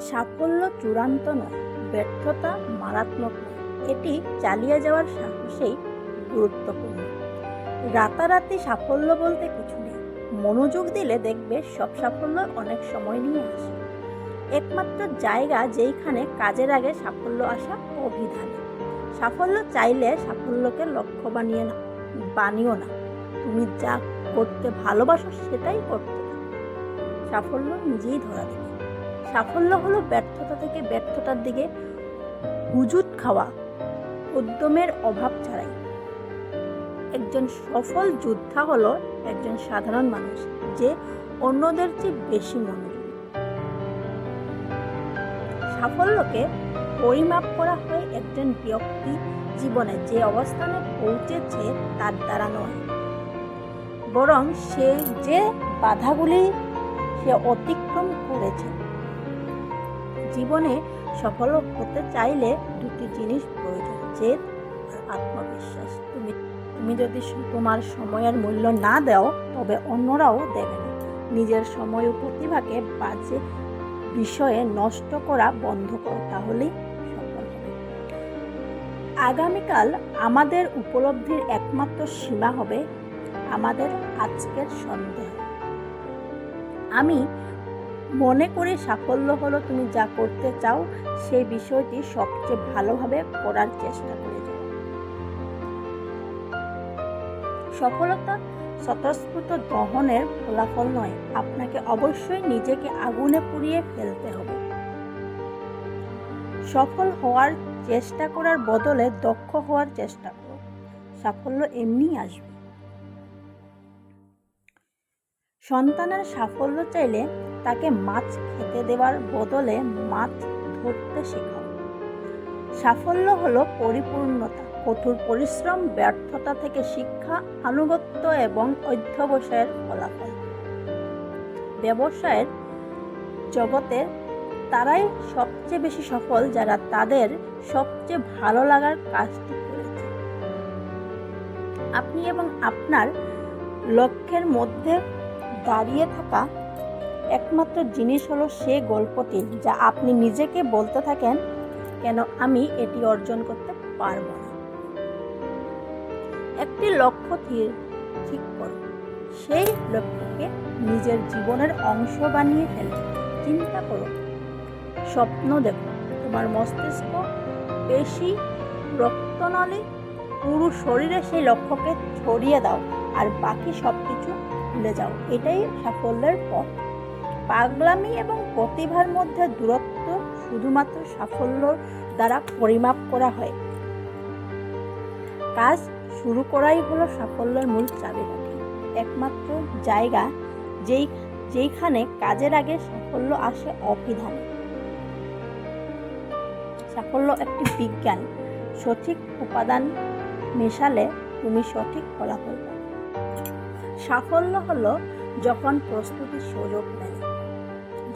সাফল্য চূড়ান্ত নয়, ব্যর্থতা মারাত্মক নয়, এটি চালিয়ে যাওয়ার সাহসেই গুরুত্বপূর্ণ। রাতারাতি সাফল্য বলতে কিছু নেই, মনোযোগ দিলে দেখবে সব সাফল্য অনেক সময় নিয়ে আসে। একমাত্র জায়গা যেইখানে কাজের আগে সাফল্য আসা অভিধানে। সাফল্য চাইলে সাফল্যকে লক্ষ্য বানিও না। তুমি যা করতে ভালোবাসো সেটাই করতে থাকো, সাফল্য নিজেই ধরা দেবে। সাফল্য হলো ব্যর্থতা থেকে ব্যর্থতার দিকে হুজুট খাওয়া, উদ্যমের অভাব ছাড়াই। একজন সফল যোদ্ধা হলো একজন সাধারণ মানুষ যে অন্যদের চেয়ে বেশি মনোযোগী। সাফল্যকে পরিমাপ করা হয় একজন ব্যক্তি জীবনে যে অবস্থানে পৌঁছেছে তার দ্বারা নয়, বরং সে যে বাধাগুলি সে অতিক্রম করেছে। জীবনে সফল হতে চাইলে দুটি জিনিস প্রয়োজন, জেদ আর আত্মবিশ্বাস। তুমি যদি তোমার সময়ের মূল্য না দাও তবে অন্যরাও দেবে না। নিজের সময় ও প্রতিভাকে বাজে বিষয়ে নষ্ট করা বন্ধ করো, তাহলেই সফল হবে। আগামীকাল আমাদের উপলব্ধির একমাত্র সীমা হবে আমাদের আজকের সন্দেহ। আমি মনে করি সাফল্য হলো তুমি যা করতে চাও সেই বিষয়টি সবচেয়ে ভালোভাবে করার চেষ্টা করে যাও। সফলতা স্বতঃস্ফূর্ত দহনের ফলাফল নয়, আপনাকে অবশ্যই নিজেকে আগুনে পুড়িয়ে ফেলতে হবে। সফল হওয়ার চেষ্টা করার বদলে দক্ষ হওয়ার চেষ্টা করো, সাফল্য এমনিই আসবে। সন্তানের সাফল্য চাইলে তাকে মাছ খেতে দেওয়ার বদলে মাছ ধরতে শেখাও। সাফল্য হলো পরিপূর্ণতা, কঠোর পরিশ্রম, ব্যর্থতা থেকে শিক্ষা, আনুগত্য এবং অধ্যবসায়ের ফলাফল। ব্যবসায়ের জগতে তারাই সবচেয়ে বেশি সফল যারা তাদের সবচেয়ে ভালো লাগার কাজটি করেছে। আপনি এবং আপনার লক্ষ্যের মধ্যে দাঁড়িয়ে থাকা একমাত্র জিনিস হলো সে গল্পটি যা আপনি নিজেকে বলতে থাকেন, কেন আমি এটি অর্জন করতে পারব না। একটি লক্ষ্য ঠিক করো, সেই লক্ষ্যকে নিজের জীবনের অংশ বানিয়ে ফেলো। চিন্তা করো, স্বপ্ন দেখো, তোমার মস্তিষ্ক, পেশি, রক্তনালী, পুরো শরীরে সেই লক্ষ্যকে ছড়িয়ে দাও আর বাকি সবকিছু ভুলে যাও। এটাই সাফল্যের পথ। পাগলামি এবং প্রতিভার মধ্যে দূরত্ব শুধুমাত্র সাফল্য দ্বারা পরিমাপ করা হয়। কাজ শুরু করাই হলো সাফল্যের মূল চাবিকাঠি। একমাত্র জায়গা যেইখানে কাজের আগে সাফল্য আসে অভিধানে। সাফল্য একটি বিজ্ঞান, সঠিক উপাদান মেশালে তুমি সঠিক ফলাফল পাবে। সাফল্য হলো যখন প্রস্তুতির সুযোগ মেলে।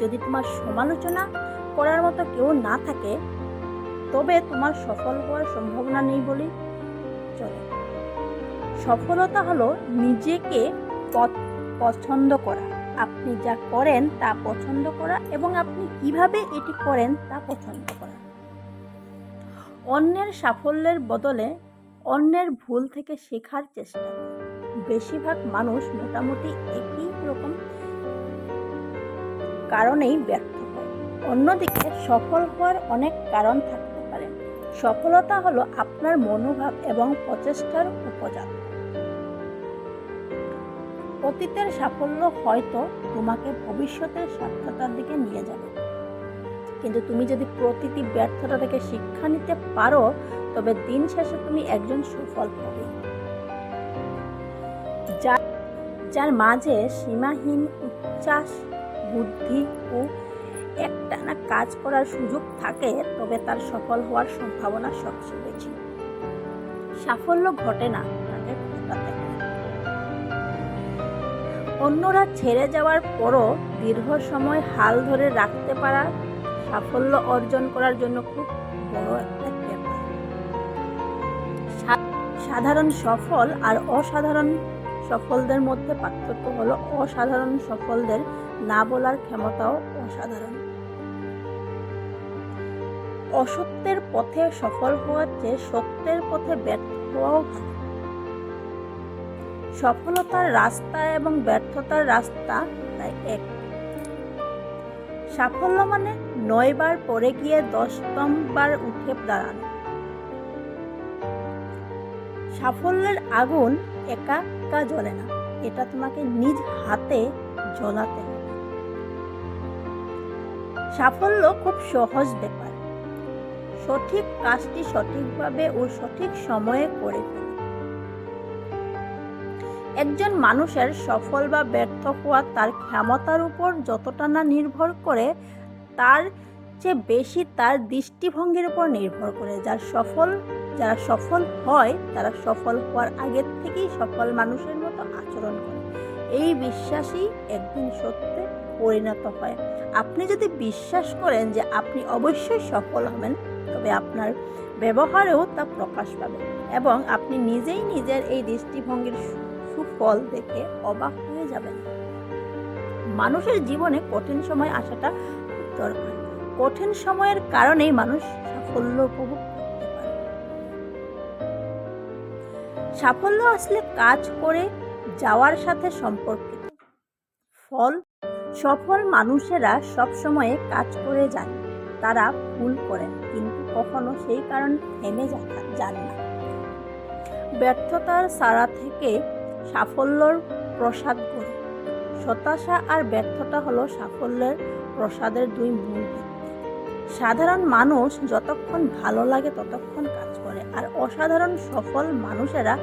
যদি তোমার সমালোচনা করার মতো কেউ না থাকে তবে তোমার সফল হওয়ার সম্ভাবনা নেই বলেই চলে। সফলতা হলো নিজেকে পছন্দ করা, আপনি যা করেন তা পছন্দ করা এবং আপনি কিভাবে এটি করেন তা পছন্দ করা। অন্যের সাফল্যের বদলে অন্যের ভুল থেকে শেখার চেষ্টা করুন। বেশিরভাগ মানুষ মোটামুটি একই রকম কারণেই ব্যর্থ হয়। অন্যদিকে সফল হওয়ার অনেক কারণ থাকতে পারে। সফলতা হলো আপনার মনোভাব এবং প্রচেষ্টার উপজাত। অতীতের সাফল্য হয়তো তোমাকে ভবিষ্যতের সার্থকতার দিকে নিয়ে যাবে, কিন্তু তুমি যদি প্রতিটি ব্যর্থতা থেকে শিক্ষা নিতে পারো তবে দিন শেষে তুমি একজন সফল হবে। যার মাঝে সীমাহীন উচ্ছ্বাস, বুদ্ধি ও একটানা কাজ করার সুযোগ থাকে তবে তার সফল হওয়ার সম্ভাবনা সবচেয়ে বেশি। সাফল্য ঘটে না, তাকে ঘটাতে হয়। অন্যরা ছেড়ে যাওয়ার পরও দীর্ঘ সময় হাল ধরে রাখতে পারা সাফল্য অর্জন করার জন্য খুব বড় একটা ব্যাপার। সাধারণ সফল আর অসাধারণ সফলদের মধ্যে পার্থক্য হলো অসাধারণ সফলদের না বলার ক্ষমতাও অসাধারণ। অসত্যের পথে সফল হওয়ার চেয়ে সত্যের পথে ব্যর্থ হওয়াও ভালো। সফলতার রাস্তা এবং ব্যর্থতার রাস্তা প্রায় এক। সাফল্য মানে 9 বার পড়ে গিয়ে 10তম বার উঠে দাঁড়ানো। সাফল্যের আগুন একা একা জ্বলে না, এটা তোমাকে নিজ হাতে জ্বলাতে হবে। সাফল্য খুব সহজ ব্যাপার, সঠিক কাজটি সঠিকভাবে ও সঠিক সময়ে করে ফেলো। একজন মানুষের সফল বা ব্যর্থ হওয়া তার ক্ষমতার উপর যতটা না নির্ভর করে, তার চেয়ে বেশি তার দৃষ্টিভঙ্গির উপর নির্ভর করে। যারা সফল হয় তারা সফল হওয়ার আগের থেকেই সফল মানুষের মতো আচরণ করে। এই বিশ্বাসই একদিন সত্যে পরিণত হয়। আপনি যদি বিশ্বাস করেন যে আপনি অবশ্যই সফল হবেন, তবে আপনার ব্যবহারেও তা প্রকাশ পাবে এবং আপনি নিজেই নিজের এই দৃষ্টিভঙ্গির সুফল দেখে অবাক হয়ে যাবেন। মানুষের জীবনে কঠিন সময় আসাটা খুব দরকার। কঠিন সময়ের কারণেই মানুষ সাফল্য উপভোগ করতে পারে। সাফল্য আসলে কাজ করে যাওয়ার সাথে সম্পর্কিত। সফল মানুষেরা সবসময় কাজ করে যান। তারা ভুল করেন, কিন্তু কখনো সেই কারণে থেমে যান না। ব্যর্থতার ছায়া থেকে সাফল্যর প্রসাদ গড়ে। হতাশা আর ব্যর্থতা হলো সাফল্যের প্রসাদের দুই মূল ভিত্তি। সাধারণ মানুষ যতক্ষণ ভালো লাগে ততক্ষণ কাজ করে, আর অসাধারণ সফল মানুষেরা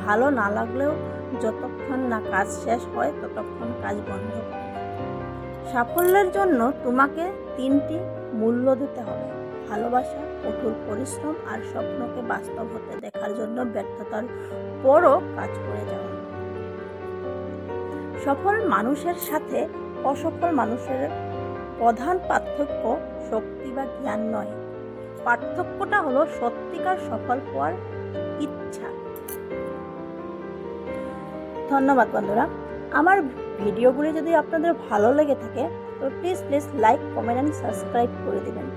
ভালো না লাগলেও যতক্ষণ না কাজ শেষ হয় ততক্ষণ কাজ বন্ধ করে। সাফল্যের জন্য তোমাকে 3টি মূল্য দিতে হবে: ভালোবাসা, কঠোর পরিশ্রম আর স্বপ্নকে বাস্তব হতে দেখার জন্য ব্যর্থতার পরও কাজ করে যাওয়া। সফল মানুষের সাথে অসফল মানুষের প্রধান পার্থক্য শক্তি বা জ্ঞান নয়, পার্থক্যটা হলো সত্যিকার সফল হওয়ার ইচ্ছা। ধন্যবাদ বন্ধুরা। আমার ভিডিওগুলি যদি আপনাদের ভালো লেগে থাকে তো please like, comment and subscribe করে দেবেন।